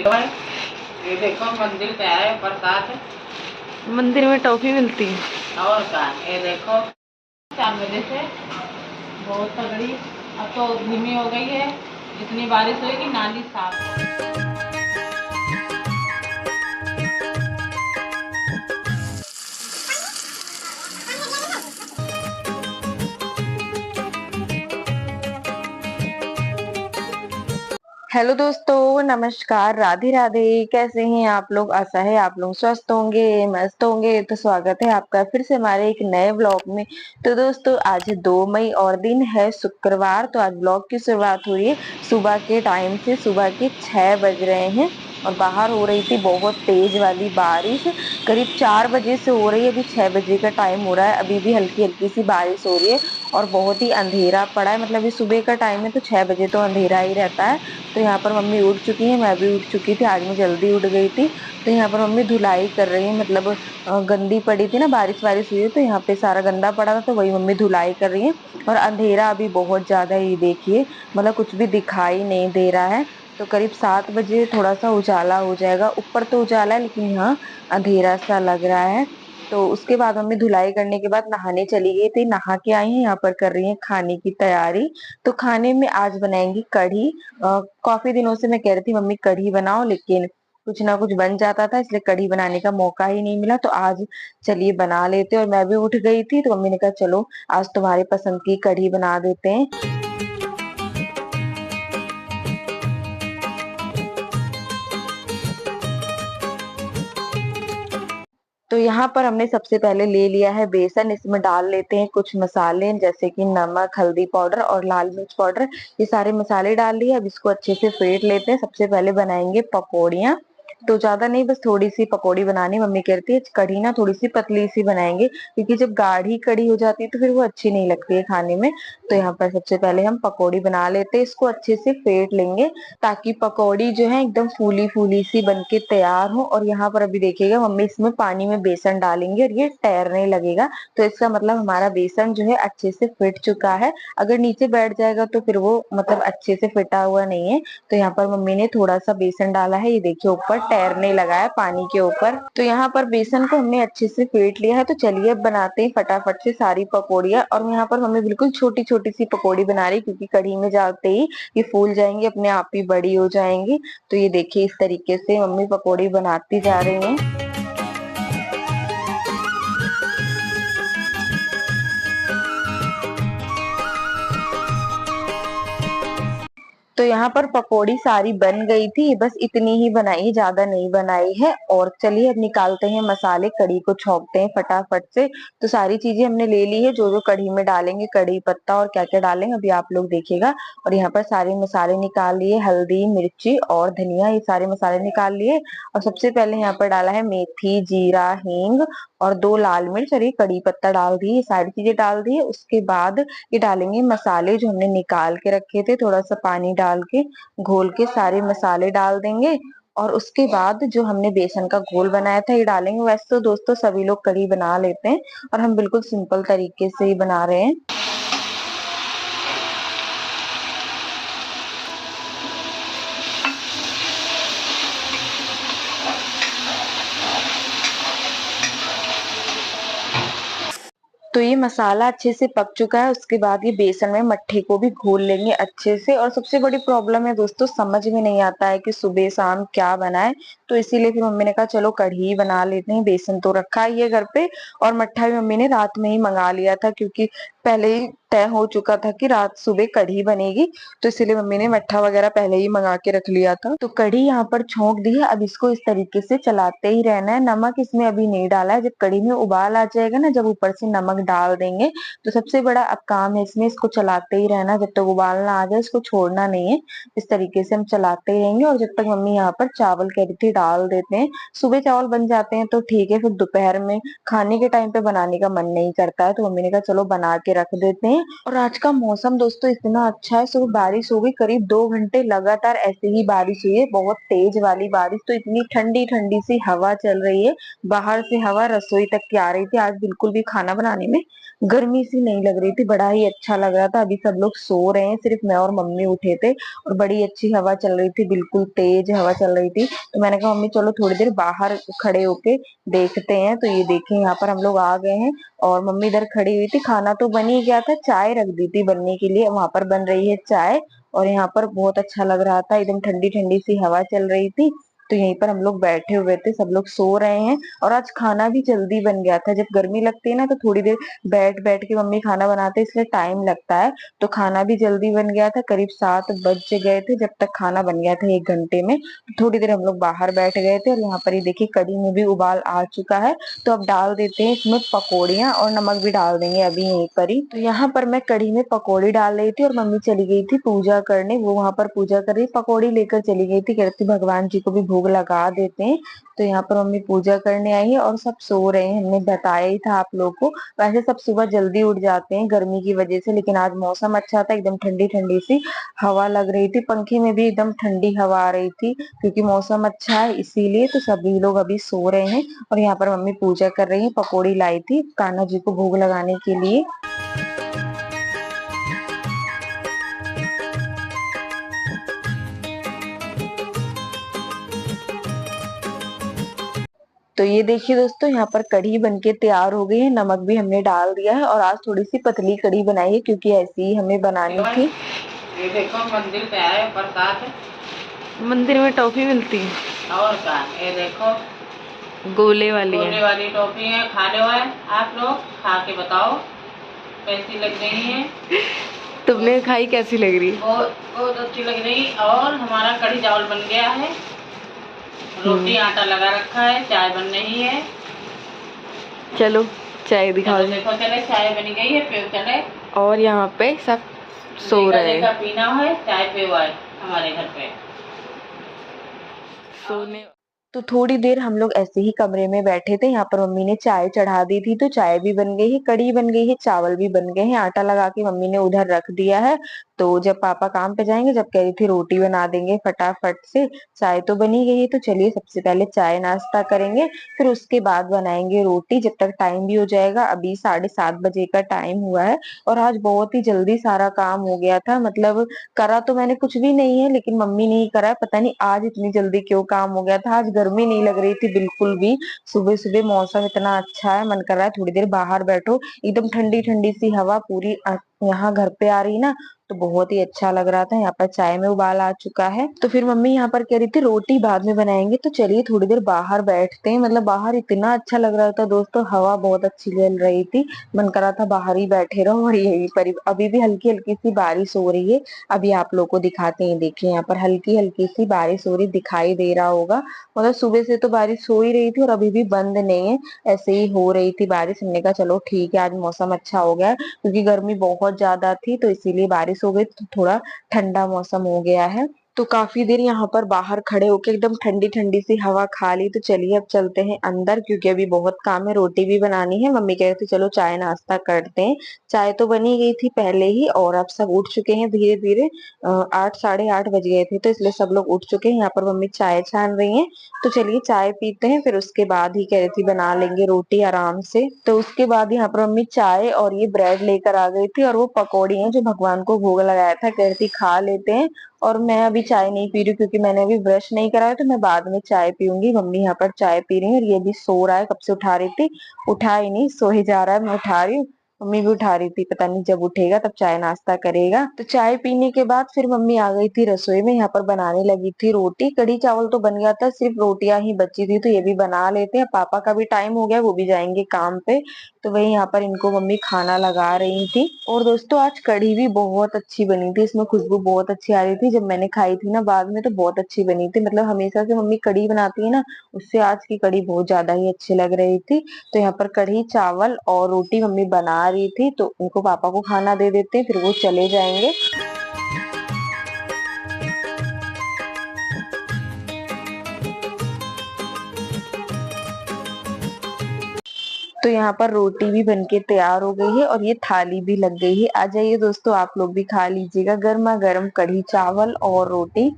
ये देखो मंदिर पे आए प्रसाद। मंदिर में टॉफी मिलती है। और क्या, ये देखो 4 बजे से बहुत तगड़ी। अब तो धीमी हो गई है, इतनी बारिश हुई कि नाली साफ। हेलो दोस्तों, नमस्कार, राधे राधे। कैसे हैं आप लोग? आशा है आप लोग स्वस्थ होंगे, मस्त होंगे। तो स्वागत है आपका फिर से हमारे एक नए ब्लॉग में। तो दोस्तों, आज 2 मई और दिन है शुक्रवार। तो आज ब्लॉग की शुरुआत हुई है सुबह के टाइम से। सुबह के 6 बज रहे हैं और बाहर हो रही थी बहुत तेज वाली बारिश। करीब 4 बजे से हो रही है, अभी 6 बजे का टाइम हो रहा है। अभी भी हल्की हल्की सी बारिश हो रही है और बहुत ही अंधेरा पड़ा है। मतलब ये सुबह का टाइम है तो 6 बजे तो अंधेरा ही रहता है। तो यहाँ पर मम्मी उठ चुकी है, मैं भी उठ चुकी थी। आज मैं जल्दी उठ गई थी। तो यहाँ पर मम्मी धुलाई कर रही है। मतलब गंदी पड़ी थी ना, बारिश वारिश हुई है तो यहाँ पे सारा गंदा पड़ा था, तो वही मम्मी धुलाई कर रही है। और अंधेरा अभी बहुत ज्यादा है, ये देखिए, मतलब कुछ भी दिखाई नहीं दे रहा है। तो करीब 7 बजे थोड़ा सा उजाला हो जाएगा। ऊपर तो उजाला है लेकिन यहाँ अंधेरा सा लग रहा है। तो उसके बाद मम्मी धुलाई करने के बाद नहाने चली गई थी। नहा के आई है, यहाँ पर कर रही है खाने की तैयारी। तो खाने में आज बनाएंगी कढ़ी। काफी दिनों से मैं कह रही थी मम्मी कढ़ी बनाओ, लेकिन कुछ ना कुछ बन जाता था, इसलिए कढ़ी बनाने का मौका ही नहीं मिला। तो आज चलिए बना लेते। और मैं भी उठ गई थी तो मम्मी ने कहा चलो आज तुम्हारे पसंद की कढ़ी बना देते हैं। तो यहाँ पर हमने सबसे पहले ले लिया है बेसन। इसमें डाल लेते हैं कुछ मसाले, जैसे कि नमक, हल्दी पाउडर और लाल मिर्च पाउडर। ये सारे मसाले डाल लिए। अब इसको अच्छे से फेंट लेते हैं। सबसे पहले बनाएंगे पकौड़ियाँ। तो ज्यादा नहीं, बस थोड़ी सी पकौड़ी बनानी। मम्मी कहती है कढ़ी ना थोड़ी सी पतली सी बनाएंगे, क्योंकि जब गाढ़ी कढ़ी हो जाती है तो फिर वो अच्छी नहीं लगती है खाने में। तो यहाँ पर सबसे पहले हम पकौड़ी बना लेते हैं। इसको अच्छे से फेंट लेंगे ताकि पकौड़ी जो है एकदम फूली फूली सी बनके तैयार हो। और यहाँ पर अभी देखिएगा मम्मी इसमें पानी में बेसन डालेंगे और ये तैरने लगेगा। तो इसका मतलब हमारा बेसन जो है अच्छे से फिट चुका है। अगर नीचे बैठ जाएगा तो फिर वो मतलब अच्छे से फिटा हुआ नहीं है। तो यहाँ पर मम्मी ने थोड़ा सा बेसन डाला है, ये देखिए ऊपर तैरने लगा है पानी के ऊपर। तो यहाँ पर बेसन को हमने अच्छे से फेंट लिया है। तो चलिए अब बनाते हैं फटाफट से सारी पकौड़ियाँ। और यहाँ पर मम्मी बिल्कुल छोटी छोटी सी पकौड़ी बना रही, क्योंकि कढ़ी में डालते ही ये फूल जाएंगी, अपने आप ही बड़ी हो जाएंगी। तो ये देखिए इस तरीके से मम्मी पकौड़ी बनाती जा रही हैं। तो यहाँ पर पकौड़ी सारी बन गई थी, बस इतनी ही बनाई, ज्यादा नहीं बनाई है। और चलिए अब निकालते हैं मसाले, कढ़ी को छौंकते हैं फटाफट से। तो सारी चीजें हमने ले ली है, जो जो कढ़ी में डालेंगे, कढ़ी पत्ता और क्या क्या डालेंगे अभी आप लोग देखिएगा। और यहाँ पर सारे मसाले निकाल लिए, हल्दी, मिर्ची और धनिया, ये सारे मसाले निकाल लिए। और सबसे पहले यहाँ पर डाला है मेथी, जीरा, हींग और 2 लाल मिर्च और ये कड़ी पत्ता डाल दिए। ये सारी चीजें डाल दी है। उसके बाद ये डालेंगे मसाले जो हमने निकाल के रखे थे, थोड़ा सा पानी डाल के घोल के सारे मसाले डाल देंगे। और उसके बाद जो हमने बेसन का घोल बनाया था ये डालेंगे। वैसे तो दोस्तों सभी लोग कढ़ी बना लेते हैं और हम बिल्कुल सिंपल तरीके से ही बना रहे हैं। तो ये मसाला अच्छे से पक चुका है। उसके बाद ये बेसन में मट्ठे को भी घोल लेंगे अच्छे से। और सबसे बड़ी प्रॉब्लम है दोस्तों, समझ में नहीं आता है कि सुबह शाम क्या बनाए। तो इसीलिए फिर मम्मी ने कहा चलो कढ़ी बना लेते हैं। बेसन तो रखा ही है घर पे और मट्ठा भी मम्मी ने रात में ही मंगा लिया था, क्योंकि पहले ही तय हो चुका था कि रात सुबह कढ़ी बनेगी। तो इसीलिए मम्मी ने मट्ठा वगैरह पहले ही मंगा के रख लिया था। तो कढ़ी यहाँ पर छोंक दी है। अब इसको इस तरीके से चलाते ही रहना है। नमक इसमें अभी नहीं डाला है, जब कढ़ी में उबाल आ जाएगा ना, जब ऊपर से नमक डाल देंगे। तो सबसे बड़ा अब काम है इसमें, इसको चलाते ही रहना जब तक उबाल ना आ जाए, इसको छोड़ना नहीं है। इस तरीके से हम चलाते ही रहेंगे। और जब तक मम्मी यहाँ पर चावल कह रही थी डाल देते हैं। सुबह चावल बन जाते हैं तो ठीक है, फिर दोपहर में खाने के टाइम पे बनाने का मन नहीं करता है, तो मम्मी ने कहा चलो बना के रख देते हैं। हैं। और आज का मौसम दोस्तों इतना अच्छा है, सुबह बारिश हो गई, करीब 2 घंटे लगातार ऐसे ही बारिश हुई है, बहुत तेज वाली बारिश। तो इतनी ठंडी ठंडी सी हवा चल रही है, बाहर से हवा रसोई तक की आ रही थी। आज बिल्कुल भी खाना बनाने में गर्मी सी नहीं लग रही थी, बड़ा ही अच्छा लग रहा था। अभी सब लोग सो रहे हैं, सिर्फ मैं और मम्मी उठे थे और बड़ी अच्छी हवा चल रही थी, बिल्कुल तेज हवा चल रही थी। तो मैंने कहा मम्मी चलो थोड़ी देर बाहर खड़े होके देखते हैं। तो ये देखें यहाँ पर हम लोग आ गए हैं और मम्मी इधर खड़ी हुई थी। खाना तो बन ही गया था, चाय रख दी थी बनने के लिए, वहां पर बन रही है चाय। और यहाँ पर बहुत अच्छा लग रहा था, एकदम ठंडी ठंडी सी हवा चल रही थी। तो यहीं पर हम लोग बैठे हुए थे, सब लोग सो रहे हैं। और आज खाना भी जल्दी बन गया था, जब गर्मी लगती है ना तो थोड़ी देर बैठ बैठ के मम्मी खाना बनाते हैं, इसलिए टाइम लगता है। तो खाना भी जल्दी बन गया था, करीब 7 बज गए थे जब तक खाना बन गया था, 1 घंटे में। थोड़ी देर हम लोग बाहर बैठ गए थे और यहाँ पर ये देखिए कढ़ी में भी उबाल आ चुका है। तो अब डाल देते हैं इसमें पकौड़ियाँ और नमक भी डाल देंगे अभी यहीं पर ही। तो यहाँ पर मैं कढ़ी में पकौड़ी डाल रही थी और मम्मी चली गई थी पूजा करने, वो वहां पर पूजा कर रही, पकौड़ी लेकर चली गई थी, कहती भगवान जी को भी भोग लगा देते हैं। तो यहाँ पर मम्मी पूजा करने आई है और सब सो रहे हैं, हमने बताया ही था आप लोग को। वैसे सब सुबह जल्दी उठ जाते हैं गर्मी की वजह से, लेकिन आज मौसम अच्छा था, एकदम ठंडी ठंडी सी हवा लग रही थी, पंखे में भी एकदम ठंडी हवा आ रही थी, क्योंकि मौसम अच्छा है इसीलिए। तो सभी लोग अभी सो रहे हैं और यहाँ पर मम्मी पूजा कर रही है, पकौड़ी लाई थी कान्हा जी को भोग लगाने के लिए। तो ये देखिए दोस्तों यहाँ पर कढ़ी बनके तैयार हो गई है, नमक भी हमने डाल दिया है। और आज थोड़ी सी पतली कढ़ी बनाई है क्योंकि ऐसी ही हमें बनानी थी। ये देखो मंदिर पे आए प्रसाद, मंदिर में टॉफी मिलती है और क्या, ये देखो गोले गोले वाली टॉफी है, खा लो है, आप लोग खा के बताओ कैसी लग रही है। तुमने खाई, कैसी लग रही? बहुत बहुत अच्छी लग रही। और हमारा कढ़ी चावल बन गया है, रोटी आटा लगा रखा है, चाय बन रही है। चलो चाय दिखाओ। देखो चले चाय बन गई है, पे चले। और यहाँ पे सब सो रहे हैं, पीना है चाय पे हुआ है हमारे घर पे सोने। तो थोड़ी देर हम लोग ऐसे ही कमरे में बैठे थे, यहाँ पर मम्मी ने चाय चढ़ा दी थी, तो चाय भी बन गई है, कढ़ी बन गई है, चावल भी बन गए हैं, आटा लगा के मम्मी ने उधर रख दिया है। तो जब पापा काम पे जाएंगे, जब कह रही थी रोटी बना देंगे फटाफट से। चाय तो बनी गई है, तो चलिए सबसे पहले चाय नाश्ता करेंगे, फिर उसके बाद बनाएंगे रोटी, जब तक टाइम भी हो जाएगा। अभी 7:30 बजे का टाइम हुआ है और आज बहुत ही जल्दी सारा काम हो गया था। मतलब करा तो मैंने कुछ भी नहीं है, लेकिन मम्मी ने ही करा है, पता नहीं आज इतनी जल्दी क्यों काम हो गया था। आज गर्मी नहीं लग रही थी बिल्कुल भी, सुबह सुबह मौसम इतना अच्छा है, मन कर रहा है थोड़ी देर बाहर बैठो, एकदम ठंडी ठंडी सी हवा पूरी यहाँ घर पे आ रही ना, तो बहुत ही अच्छा लग रहा था। यहाँ पर चाय में उबाल आ चुका है। तो फिर मम्मी यहाँ पर कह रही थी रोटी बाद में बनाएंगे, तो चलिए थोड़ी देर बाहर बैठते हैं। मतलब बाहर इतना अच्छा लग रहा था दोस्तों, हवा बहुत अच्छी चल रही थी, मन कर रहा था बाहर ही बैठे रहो। और यही पर अभी भी हल्की हल्की सी बारिश हो रही है, अभी आप लोग को दिखाते हैं। देखिए यहाँ पर हल्की हल्की सी बारिश हो रही, दिखाई दे रहा होगा। मतलब सुबह से तो बारिश हो ही रही थी और अभी भी बंद नहीं है, ऐसे ही हो रही थी बारिश। हमने कहा चलो ठीक है, आज मौसम अच्छा हो गया है, क्योंकि गर्मी बहुत ज्यादा थी, तो इसीलिए बारिश हो गई, तो थोड़ा ठंडा मौसम हो गया है। तो काफी देर यहाँ पर बाहर खड़े होके एकदम ठंडी ठंडी सी हवा खा ली। तो चलिए अब चलते हैं अंदर, क्योंकि अभी बहुत काम है, रोटी भी बनानी है। मम्मी कह रही थी चलो चाय नाश्ता करते हैं। चाय तो बनी गई थी पहले ही, और अब सब उठ चुके हैं धीरे धीरे। 8 साढ़े 8 बज गए थे, तो इसलिए सब लोग उठ चुके हैं। यहाँ पर मम्मी चाय छान रही है, तो चलिए चाय पीते हैं, फिर उसके बाद ही कह रही थी बना लेंगे रोटी आराम से। तो उसके बाद यहाँ पर मम्मी चाय और ये ब्रेड लेकर आ गई थी, और वो पकौड़ी है जो भगवान को भोग लगाया था, कह रही थी खा लेते हैं। और मैं अभी चाय नहीं पी रही, क्योंकि मैंने अभी ब्रश नहीं करा है, तो मैं बाद में चाय पीऊंगी। मम्मी यहाँ पर चाय पी रही है और ये भी सो रहा है, कब से उठा रही थी, उठा ही नहीं, सो ही जा रहा है, मैं उठा रही हूँ। मम्मी भी उठा रही थी, पता नहीं जब उठेगा तब चाय नाश्ता करेगा। तो चाय पीने के बाद फिर मम्मी आ गई थी रसोई में, यहाँ पर बनाने लगी थी रोटी। कढ़ी चावल तो बन गया था, सिर्फ रोटियां ही बची थी, तो ये भी बना लेते हैं। पापा का भी टाइम हो गया, वो भी जाएंगे काम पे, तो वही यहाँ पर इनको मम्मी खाना लगा रही थी। और दोस्तों आज कढ़ी भी बहुत अच्छी बनी थी, इसमें खुशबू बहुत अच्छी आ रही थी। जब मैंने खाई थी ना बाद में, तो बहुत अच्छी बनी थी। मतलब हमेशा से मम्मी कढ़ी बनाती है ना, उससे आज की कढ़ी बहुत ज्यादा ही अच्छी लग रही थी। तो यहाँ पर कढ़ी चावल और रोटी मम्मी बना रही थी, तो उनको पापा को खाना दे देते हैं, फिर वो चले जाएंगे। तो यहाँ पर रोटी भी बनके तैयार हो गई है और ये थाली भी लग गई है। आ जाइए दोस्तों, आप लोग भी खा लीजिएगा गर्मा गर्म कढ़ी चावल और रोटी।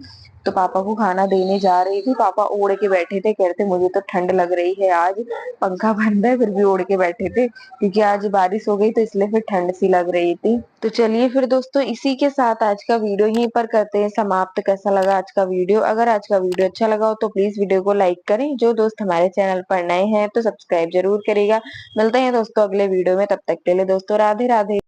तो पापा को खाना देने जा रही थी। पापा ओढ़ के बैठे थे, कहते मुझे तो ठंड लग रही है, आज पंखा बंद है फिर भी ओढ़ के बैठे थे, क्योंकि आज बारिश हो गई तो इसलिए फिर ठंड सी लग रही थी। तो चलिए फिर दोस्तों, इसी के साथ आज का वीडियो यहीं पर करते हैं समाप्त। कैसा लगा आज का वीडियो? अगर आज का वीडियो अच्छा लगा हो तो प्लीज वीडियो को लाइक करें। जो दोस्त हमारे चैनल पर नए हैं तो सब्सक्राइब जरूर करेगा। मिलते हैं दोस्तों अगले वीडियो में, तब तक के लिए दोस्तों राधे राधे।